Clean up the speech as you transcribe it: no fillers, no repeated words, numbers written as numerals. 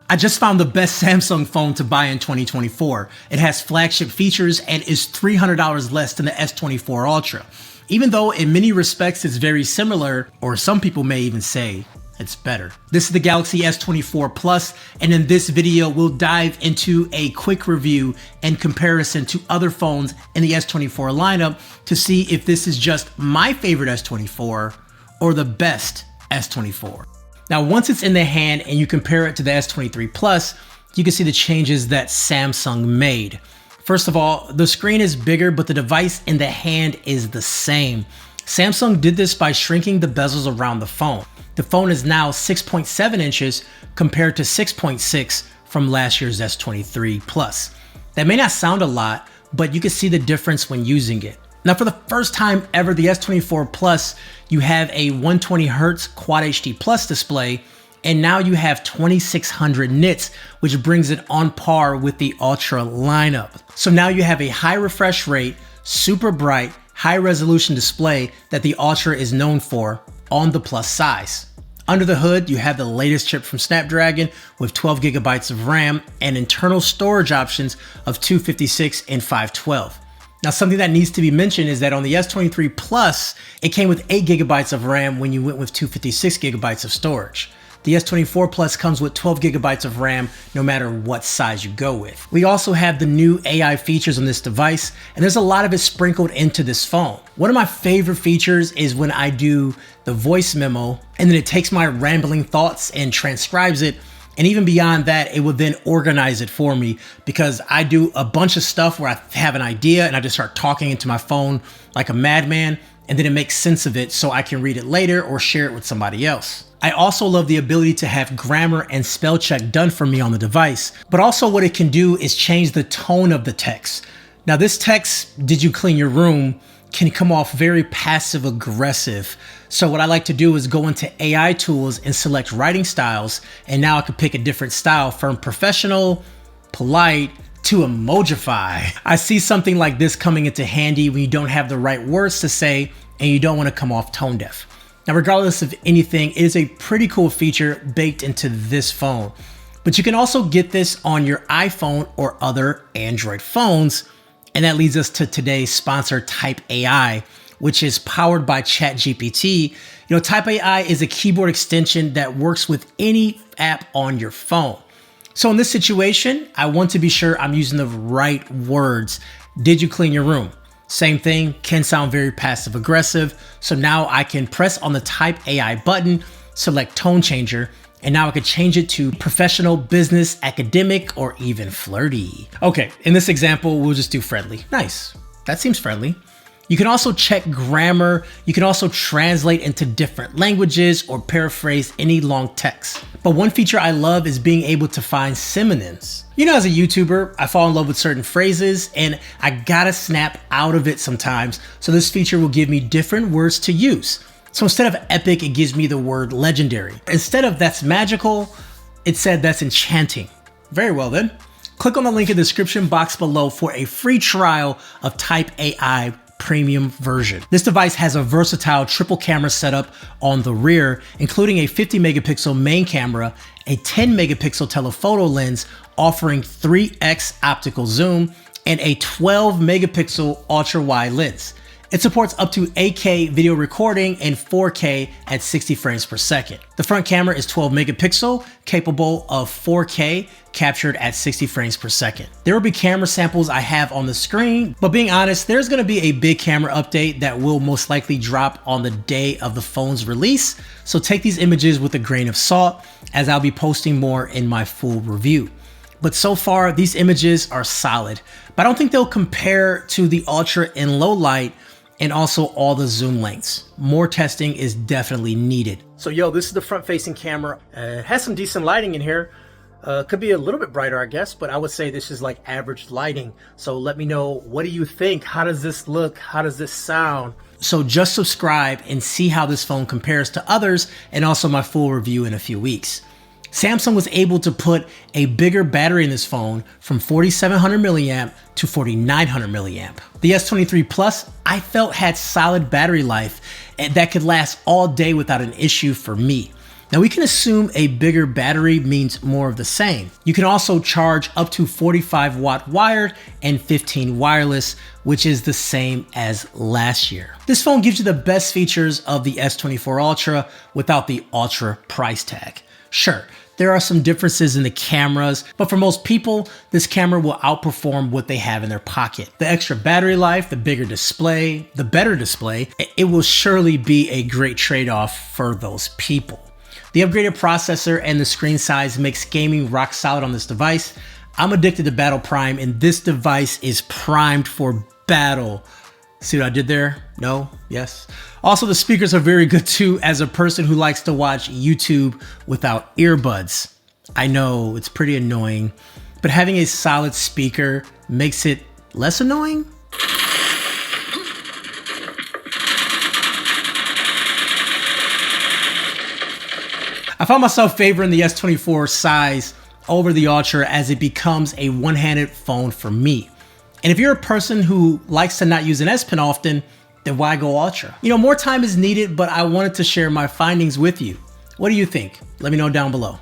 I just found the best Samsung phone to buy in 2024. It has flagship features and is $300 less than the S24 Ultra. Even though in many respects it's very similar, or some people may even say it's better. This is the Galaxy S24 Plus, and in this video we'll dive into a quick review and comparison to other phones in the S24 lineup to see if this is just my favorite S24 or the best S24. Now, once it's in the hand and you compare it to the S23 Plus, you can see the changes that Samsung made. First of all, the screen is bigger, but the device in the hand is the same. Samsung did this by shrinking the bezels around the phone. The phone is now 6.7 inches compared to 6.6 from last year's S23 Plus. That may not sound a lot, but you can see the difference when using it. Now, for the first time ever, the S24 Plus, you have a 120Hz Quad HD Plus display, and now you have 2600 nits, which brings it on par with the Ultra lineup. So now you have a high refresh rate, super bright, high resolution display that the Ultra is known for on the Plus size. Under the hood, you have the latest chip from Snapdragon with 12 gigabytes of RAM and internal storage options of 256 and 512. Now, something that needs to be mentioned is that on the S23 Plus, it came with 8 gigabytes of RAM when you went with 256 gigabytes of storage. The S24 Plus comes with 12 gigabytes of RAM no matter what size you go with. We also have the new AI features on this device, and there's a lot of it sprinkled into this phone. One of my favorite features is when I do the voice memo, and then it takes my rambling thoughts and transcribes it. And even beyond that, it will then organize it for me, because I do a bunch of stuff where I have an idea and I just start talking into my phone like a madman, and then it makes sense of it so I can read it later or share it with somebody else. I also love the ability to have grammar and spell check done for me on the device, but also what it can do is change the tone of the text. Now, this text, "Did you clean your room?" can come off very passive aggressive. So what I like to do is go into AI tools and select writing styles, and now I can pick a different style from professional, polite, to emojify. I see something like this coming into handy when you don't have the right words to say and you don't want to come off tone deaf. Now, regardless of anything, it is a pretty cool feature baked into this phone. But you can also get this on your iPhone or other Android phones. And that leads us to today's sponsor, Type AI, which is powered by ChatGPT. Type AI is a keyboard extension that works with any app on your phone. So in this situation, I want to be sure I'm using the right words. Did you clean your room? Same thing, can sound very passive aggressive. So now I can press on the Type AI button, select tone changer, and now I could change it to professional, business, academic, or even flirty. Okay, in this example, we'll just do friendly. Nice, that seems friendly. You can also check grammar. You can also translate into different languages or paraphrase any long text. But one feature I love is being able to find synonyms. As a YouTuber, I fall in love with certain phrases and I gotta snap out of it sometimes. So this feature will give me different words to use. So instead of epic, it gives me the word legendary. Instead of that's magical, it said that's enchanting. Very well then. Click on the link in the description box below for a free trial of Type AI Premium version. This device has a versatile triple camera setup on the rear, including a 50 megapixel main camera, a 10 megapixel telephoto lens offering 3x optical zoom, and a 12 megapixel ultra wide lens. It supports up to 8K video recording and 4K at 60 frames per second. The front camera is 12 megapixel, capable of 4K captured at 60 frames per second. There will be camera samples I have on the screen, but being honest, there's gonna be a big camera update that will most likely drop on the day of the phone's release. So take these images with a grain of salt, as I'll be posting more in my full review. But so far, these images are solid, but I don't think they'll compare to the Ultra in low light, and also all the zoom lengths. More testing is definitely needed. So this is the front facing camera. It has some decent lighting in here. Could be a little bit brighter, I guess, but I would say this is like average lighting. So let me know, what do you think? How does this look? How does this sound? So just subscribe and see how this phone compares to others, and also my full review in a few weeks. Samsung was able to put a bigger battery in this phone from 4700 milliamp to 4900 milliamp. The S23 Plus, I felt, had solid battery life and that could last all day without an issue for me. Now we can assume a bigger battery means more of the same. You can also charge up to 45 watt wired and 15 wireless, which is the same as last year. This phone gives you the best features of the S24 Ultra without the Ultra price tag. Sure, there are some differences in the cameras, but for most people, this camera will outperform what they have in their pocket. The extra battery life, the bigger display, the better display, it will surely be a great trade-off for those people. The upgraded processor and the screen size makes gaming rock solid on this device. I'm addicted to Battle Prime, and this device is primed for battle. See what I did there? No? Yes? Also, the speakers are very good too, as a person who likes to watch YouTube without earbuds. I know, it's pretty annoying, but having a solid speaker makes it less annoying? I found myself favoring the S24 size over the Ultra as it becomes a one-handed phone for me. And if you're a person who likes to not use an S Pen often, then why go Ultra? You know, more time is needed, but I wanted to share my findings with you. What do you think? Let me know down below.